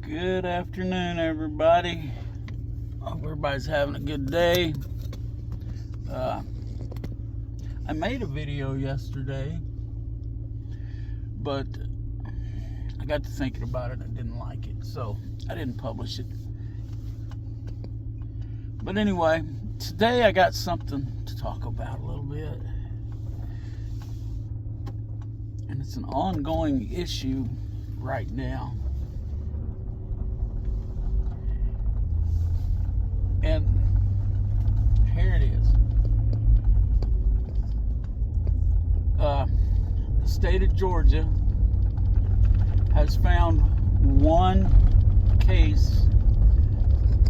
Good afternoon, everybody. Hope everybody's having a good day. I made a video yesterday, but I got to thinking about it and I didn't like it, so I didn't publish it. But anyway, today I got something to talk about a little bit. And it's an ongoing issue right now. And here it is. The state of Georgia has found one case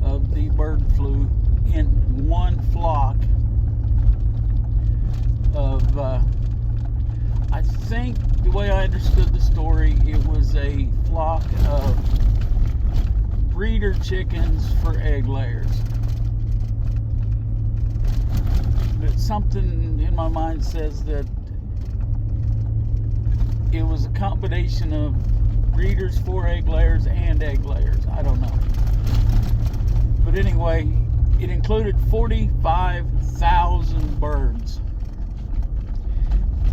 of the bird flu in one flock of, I think the way I understood the story, it was a flock of breeder chickens for egg layers. But something in my mind says that it was a combination of breeders for egg layers and egg layers. I don't know. But anyway, it included 45,000 birds.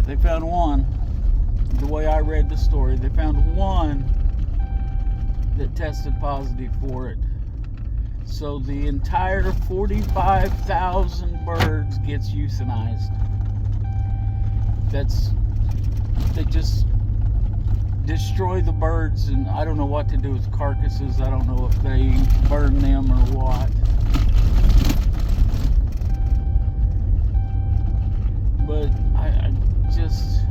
They found one, the way I read the story, they found one that tested positive for it. So the entire 45,000 birds gets euthanized. They just destroy the birds, and I don't know what to do with carcasses. I don't know if they burn them or what. But I just,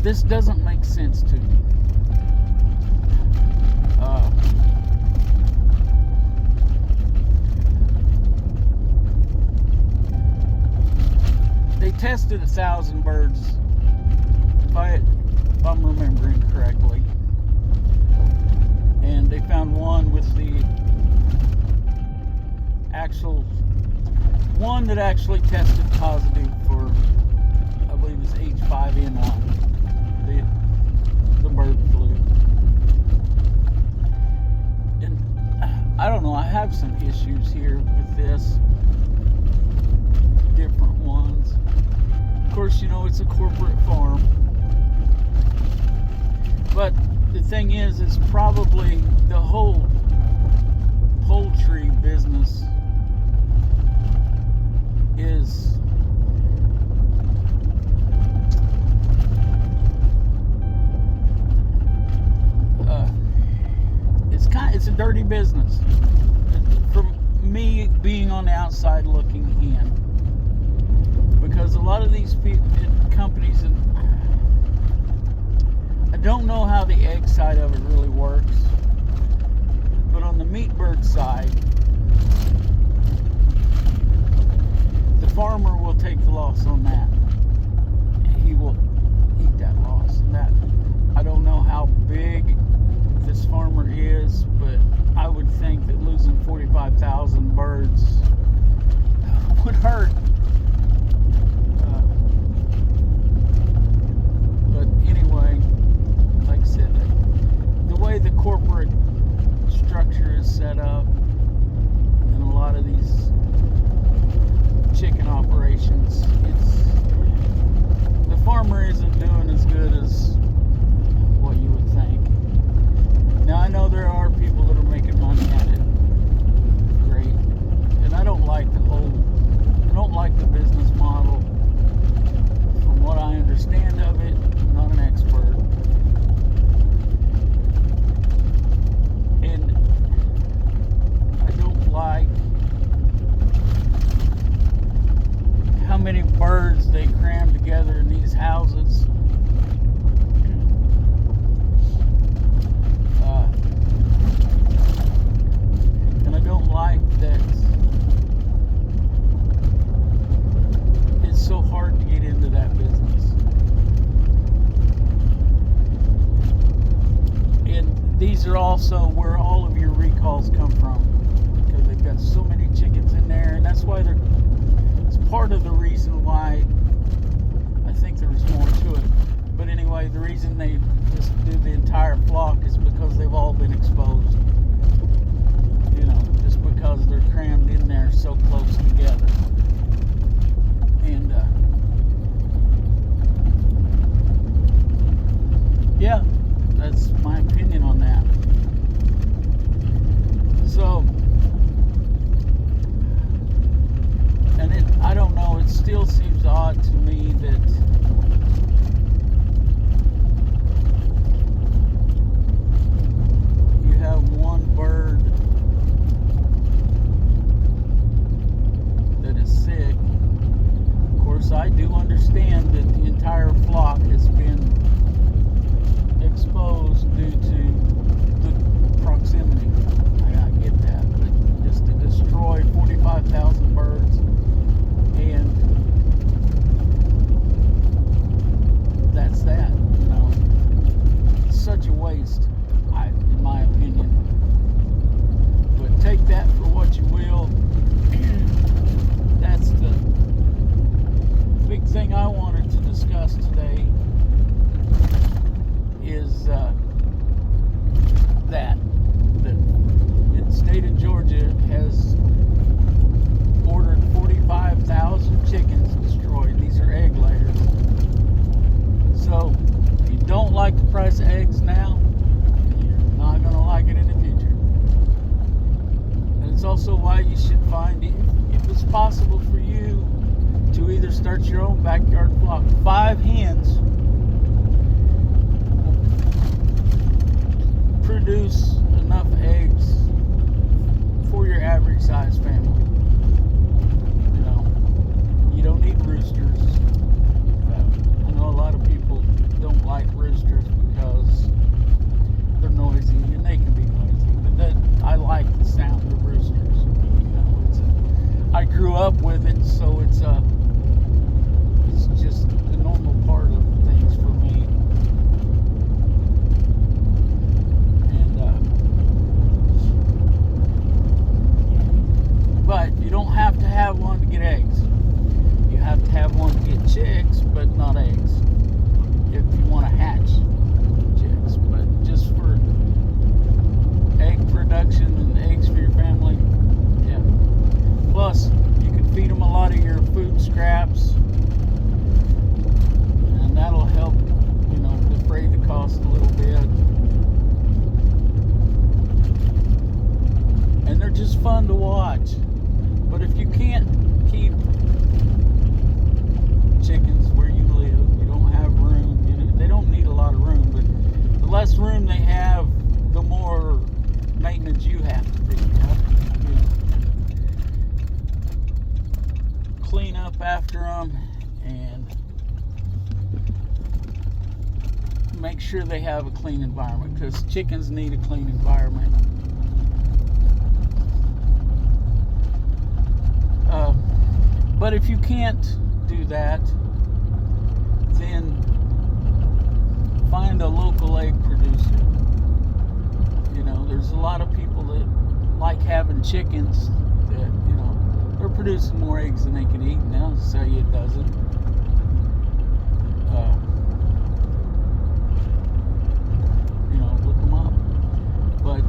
this doesn't make sense to me. They tested 1,000 birds, if I'm remembering correctly, and they found one with the actual one that actually tested positive for, I believe it's H5N1, the bird flu. And I don't know, I have some issues here with this, different ones. Of course, you know, it's a corporate farm. But the thing is, it's probably the whole poultry business is it's a dirty business. From me being on the outside looking in, because a lot of these companies, and I don't know how the egg side of it really works, but on the meat bird side, the farmer will take the loss on that. He will eat that loss. And that, I don't know how big this farmer is, but I would think that losing 45,000 birds would hurt. But anyway, like I said, the way the corporate structure is set up in a lot of these chicken operations, the farmer isn't doing as good as what you would think. Now, I know there are people that are making money at it. Great. And I don't like the business model. From what I understand of it, I'm not an expert. And I don't like how many birds they cram together in these houses. And I don't like that it's so hard to get into that business. And these are also where all of your recalls come from, because they've got so many chickens in there, and that's why it's part of the reason why I think there's more to it. But anyway, the reason they just do the entire flock is because because they've all been exposed. Just because they're crammed in there so close together. And yeah, that's my opinion on that. So, and I don't know, it still seems odd to me that you have one bird that is sick. Of course, I do understand that the entire flock has been exposed due to the proximity. I get that, but just to destroy 45,000 birds, and that's that. It's such a waste, in my opinion. But take that for what you will. That's the big thing I wanted to discuss today. Is that the state of Georgia has ordered 45,000 chickens destroyed. These are egg layers. So, if you don't like the price of eggs now, you're not going to like it in the future. And it's also why you should find, if it's possible for you, to either start your own backyard flock. 5 hens produce enough eggs for your average size family. You don't need roosters. I know a lot of people don't like roosters because they're noisy, and they can be noisy. But I like the sound of roosters. I grew up with it, so it's just the normal part of things for me. But you don't have to have one to get eggs. You have to have one to get chicks, but not eggs. If you want to hatch chicks. But just for egg production and eggs for your family, yeah. Plus, you can feed them a lot of your food scraps, and that'll help, defray the cost a little bit. And they're just fun to watch. But if you can't keep chickens where you live, you don't have room, they don't need a lot of room, but the less room they have, the more maintenance you have to do. Clean up after them and make sure they have a clean environment, because chickens need a clean environment. But if you can't do that, then find a local egg producer. There's a lot of people that like having chickens that, they're producing more eggs than they can eat, and they'll say it doesn't. Look them up. But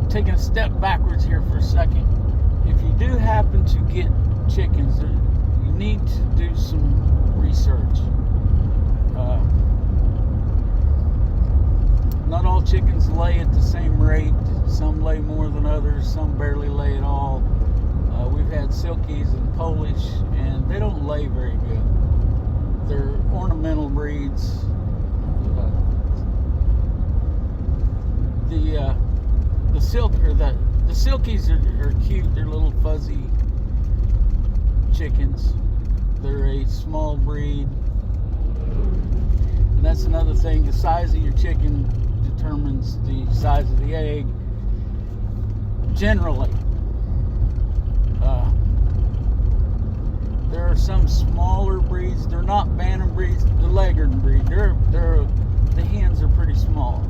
taking a step backwards here for a second, if you do happen to get chickens, you need to do some research. Not all chickens lay at the same rate. Some lay more than others. Some barely lay at all. We've had Silkies and Polish, and they don't lay very good. They're ornamental breeds. The Silkies are cute. They're little fuzzy chickens. They're a small breed. And that's another thing. The size of your chicken determines the size of the egg. Generally. There are some smaller breeds. They're not bantam breeds. The Leghorn breed. The hens are pretty small.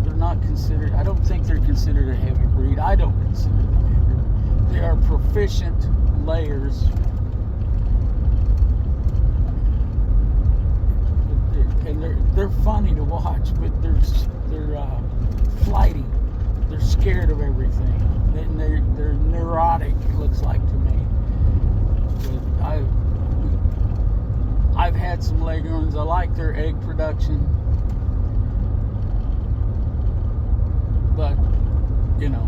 They're not considered, I don't think they're considered a heavy breed. I don't consider them heavy. They are proficient layers. And they're funny to watch, but they're flighty. They're scared of everything. And they're neurotic, it looks like to me. But I've had some leghorns. I like their egg production, but you know,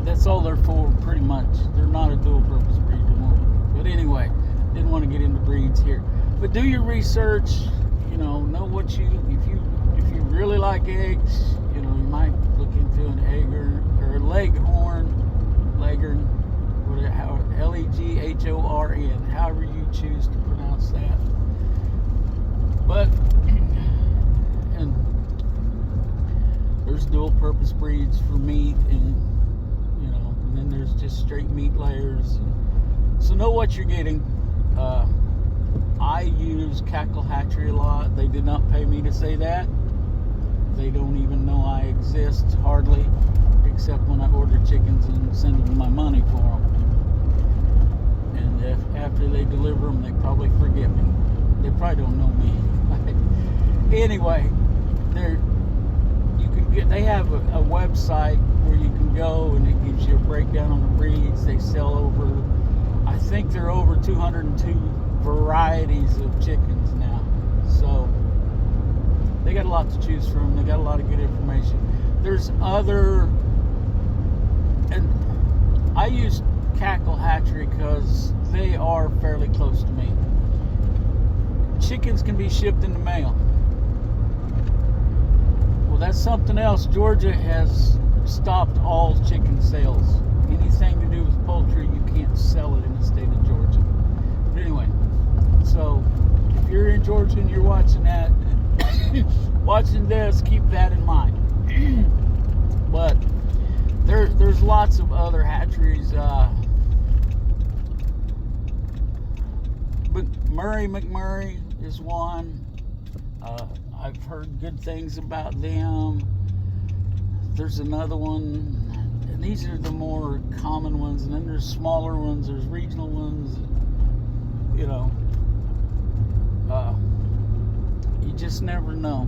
that's all they're for pretty much. They're not a dual purpose breed anymore. But anyway, didn't want to get into breeds here. But do your research. You know what you if you really like eggs, you know, you might look into an egger or a leghorn, whatever, how Leghorn, however you choose to pronounce that. But and there's dual purpose breeds for meat, and you know, and then there's just straight meat layers. So know what you're getting. I use Cackle Hatchery a lot. They did not pay me to say that. They don't even know I exist, hardly, except when I order chickens and send them my money for them. And if after they deliver them, they probably forget me. They probably don't know me. Anyway, they have a website where you can go and it gives you a breakdown on the breeds. They sell over, I think they're over 202 varieties of chickens now. So they got a lot to choose from. They got a lot of good information. There's other, and I use Cackle Hatchery because they are fairly close to me. Chickens can be shipped in the mail. Well, that's something else. Georgia has stopped all chicken sales. Anything to do with poultry, you can't sell it in the state of Georgia. But anyway, so if you're in Georgia and you're watching that, watching this, keep that in mind. But there's lots of other hatcheries. McMurray is one. I've heard good things about them. There's another one, and these are the more common ones, and then there's smaller ones, there's regional ones, you know. You just never know.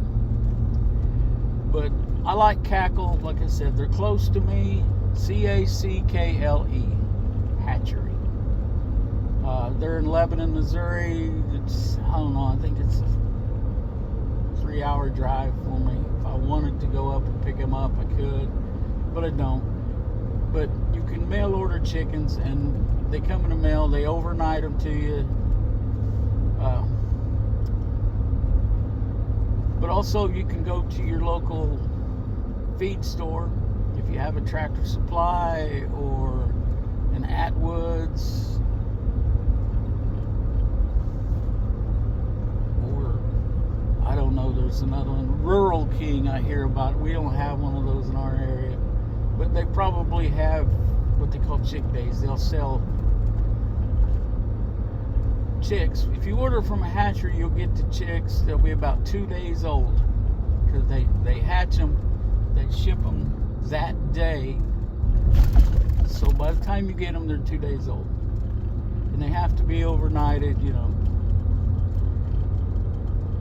But I like Cackle. Like I said, they're close to me. CACKLE Hatchery. They're in Lebanon, Missouri. It's, I don't know, I think it's a 3-hour drive for me. If I wanted to go up and pick them up, I could, but I don't. But you can mail order chickens, and they come in the mail. They overnight them to you. But also, you can go to your local feed store if you have a Tractor Supply or an Atwoods, or I don't know, there's another one, Rural King, I hear about. We don't have one of those in our area, but they probably have what they call chick days. They'll sell chicks. If you order from a hatchery, you'll get the chicks. They'll be about 2 days old, because they hatch them, they ship them that day. So by the time you get them, they're 2 days old, and they have to be overnighted, you know.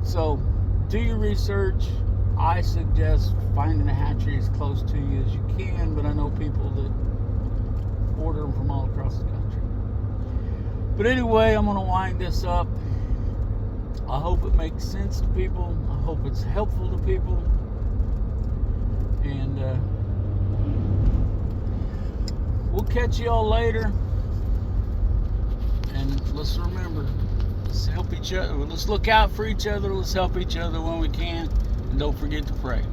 So do your research. I suggest finding a hatchery as close to you as you can, but I know people that order them from all across the country. But anyway, I'm going to wind this up. I hope it makes sense to people. I hope it's helpful to people. And we'll catch you all later. And let's remember, let's help each other. Let's look out for each other. Let's help each other when we can. And don't forget to pray.